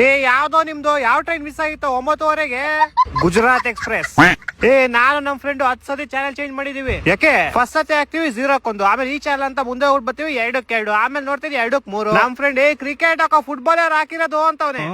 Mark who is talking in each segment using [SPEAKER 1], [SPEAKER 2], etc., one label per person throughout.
[SPEAKER 1] ಯಾವ್ದೋ ನಿಮ್ದು ಯಾವ ಟ್ರೈನ್ ಮಿಸ್ ಆಗಿತ್ತು 9:30ಗೆ? ಗುಜರಾತ್ ಎಕ್ಸ್ಪ್ರೆಸ್. ನಾನು ನಮ್ ಫ್ರೆಂಡ್ 10 ಸತಿ ಚಾನೆಲ್ ಚೇಂಜ್ ಮಾಡಿದೀವಿ. ಯಾಕೆ? ಫಸ್ಟ್ ಸತಿ ಹಾಕ್ತಿವಿ 0-1, ಆಮೇಲೆ ಈ ಚಾನಲ್ ಅಂತ ಮುಂದೆ ಹೋಗಿ ಬರ್ತೀವಿ 2-2, ಆಮೇಲೆ ನೋಡ್ತೀವಿ 2-3. ನಮ್ ಫ್ರೆಂಡ್ ಕ್ರಿಕೆಟ್ ಹಾಕೋ ಫುಟ್ಬಾಲರ್ ಹಾಕಿರೋದು ಅಂತವನೆ.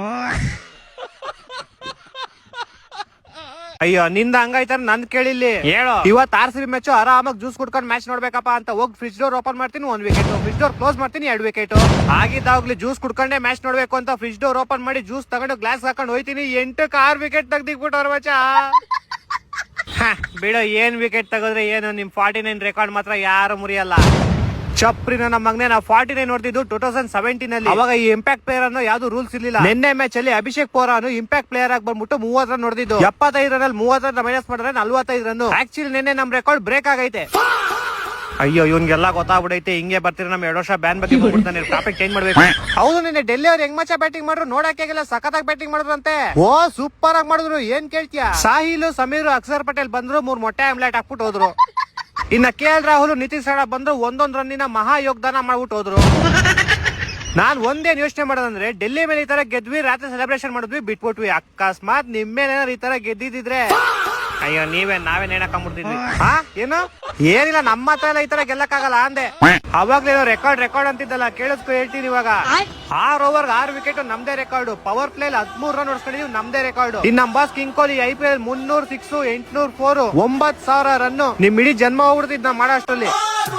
[SPEAKER 1] ಅಯ್ಯೋ ನಿಂದ ಹಂಗಾಯ್ತಾರ ನನ್ ಕೇಳಿಲ್ಲಿ ಹೇಳೋ. ಇವತ್ತು RCB ಮ್ಯಾಚ್ ಆರಾಮಾಗಿ ಜ್ಯೂಸ್ ಕುಡ್ಕೊಂಡು ಮ್ಯಾಚ್ ನೋಡ್ಬೇಕಪ್ಪ ಅಂತ ಹೋಗಿ ಫ್ರಿಜ್ ಡೋರ್ ಓಪನ್ ಮಾಡ್ತೀನಿ 1 ವಿಕೆಟ್, ಫ್ರಿಜ್ ಡೋರ್ ಕ್ಲೋಸ್ ಮಾಡ್ತೀನಿ 2 ವಿಕೆಟ್. ಆಗಿದ್ದಾಗ್ಲಿ ಜ್ಯೂಸ್ ಕುಡ್ಕೊಂಡೆ ಮ್ಯಾಚ್ ನೋಡ್ಬೇಕು ಅಂತ ಫ್ರಿಜ್ ಡೋರ್ ಓಪನ್ ಮಾಡಿ ಜ್ಯೂಸ್ ತಗೊಂಡು ಗ್ಲಾಸ್ ಹಾಕೊಂಡು ಹೋಯ್ತೀನಿ. 8ಕ್ಕೆ 6 ವಿಕೆಟ್ ತೆಗ್ದಿಕ್ಬಿಟ್ಟವ್ರ ಮಚ್ಚ. ಬಿಡೋ, ಏನ್ ವಿಕೆಟ್ ತೆಗೆದ್ರೆ ಏನು, ನಿಮ್ 49 ರೆಕಾರ್ಡ್ ಮಾತ್ರ ಯಾರು ಮುರಿಯಲ್ಲ. ಚಪ್ರಿನ ನಮ್ಮ ಮಗನೇ ನಾವು 49 ನೋಡ್ತಿದ್ದು 2017 ಅಲ್ಲಿ. ಅವಾಗ ಈ ಇಂಪ್ಯಾಕ್ಟ್ ಪ್ಲೇಯರ್ ಅನ್ನೋ ಯಾವ್ದು ರೂಲ್ಸ್ ಇರ್ಲಿಲ್ಲ. ನಿನ್ನೆ ಮ್ಯಾಚ್ ಅಲ್ಲಿ ಅಭಿಷೇಕ್ ಪೋರಾನು ಇಂಪ್ಯಾಕ್ಟ್ ಪ್ಲೇಯರ್ ಆಗಿ ಬಂದ್ಬಿಟ್ಟು 30 ರನ್ ನೋಡಿದ್ದು. 75 ರನ್ 30 ರನ್ ಮೈನಸ್ ಮಾಡಿದ್ರೆ 45 ರನ್. ಆಕ್ಚುಲಿ ನಿನ್ನೆ ನಮ್ ರೆಕಾರ್ಡ್ ಬ್ರೇಕ್ ಆಗೈತೆ. ಅಯ್ಯೋ ಇವ್ನಿಗೆಲ್ಲ ಗೊತ್ತಾಗ್ಬಿಡೈತೆ. ಹಿಂಗೆ ಬರ್ತೀರ ನಮ್ 2 ವರ್ಷ ಬ್ಯಾನ್ ಬಗ್ಗೆ ಬಂದ್ಬಿಡ್ತಾನೆ. ಟಾಪಿಕ್ ಚೇಂಜ್ ಮಾಡ್ಬೇಕು. ಹೌದು, ನಿನ್ನೆ ಡೆಲ್ಲಿ ಅವ್ರು ಹೆಂಗ್ ಮಚ್ಚ ಬ್ಯಾಟಿಂಗ್ ಮಾಡ್ರು ನೋಡಕ್ಕಾಗಿಲ್ಲ, ಸಖತ್ತಾಗಿ ಬ್ಯಾಟಿಂಗ್ ಮಾಡಿದ್ರು ಅಂತೆ. ಓ ಸೂಪರ್ ಆಗಿ ಮಾಡಿದ್ರು. ಏನ್ ಕೇಳ್ತೀಯ? ಸಾಹಿಲ್, ಸಮೀರ್, ಅಕ್ಷರ್ ಪಟೇಲ್ ಬಂದ್ರು, 3 ಮೊಟ್ಟೆ ಆಮ್ಲೆಟ್ ಹಾಕ್ಬಿಟ್ಟು ಹೋದ್ರು. ಇನ್ನ KL ರಾಹುಲ್, ನಿತೀಶ್ ರಾಣಾ ಬಂದ್ರು, 1 ರನ್ನಿನ ಮಹಾ ಯೋಗದಾನ ಮಾಡ್ಬಿಟ್ಟು ಹೋದ್ರು. ನಾನ್ ಒಂದೇನ್ ಯೋಚನೆ ಮಾಡೋದಂದ್ರೆ, ಡೆಲ್ಲಿ ಮೇಲೆ ಈ ತರ ಗೆದ್ವಿ, ರಾತ್ರಿ ಸೆಲೆಬ್ರೇಷನ್ ಮಾಡಿದ್ವಿ, ಬಿಟ್ಬಿಟ್ವಿ. ಅಕಸ್ಮಾತ್ ನಿಮ್ಮೇಲೇನಾದ್ರು ಈ ತರ ಗೆದ್ದಿದ್ರೆ ಅಯ್ಯೋ ನಾವೇನ್ ಹೇಳಕ್ಕಾಗ್ಬಿಡ್ತಿದ್ವಿ. ಏನು ಏನಿಲ್ಲ, ನಮ್ಮ ಹತ್ರ ಎಲ್ಲ ಈ ತರ ಗೆಲ್ಲಕ್ಕಾಗಲ್ಲ ಅಂದೆ. ಅವಾಗ್ಲೇನೋ ರೆಕಾರ್ಡ್ ಅಂತಿದ್ದಲ್ಲ, ಕೇಳಿಸ್ಕೊ ಹೇಳ್ತೀನಿ ಇವಾಗ. 6 ಓವರ್ 6 ವಿಕೆಟ್ ನಮ್ದೇ ರೆಕಾರ್ಡ್. ಪವರ್ ಪ್ಲೇ 13 ರನ್ ಹೊಡ್ಸ್ಕೊಂಡಿದೀವಿ, ನಮ್ದೇ ರೆಕಾರ್ಡ್. ಇನ್ ನಮ್ boss king Kohli IPL 300 6 804 9,000 run. ನಿಮ್ ಇಡೀ ಜನ್ಮ ಹೋಗ್ಬಿಡ್ತಿದ್ ನಾ ಮಾಡೋ ಅಷ್ಟರಲ್ಲಿ.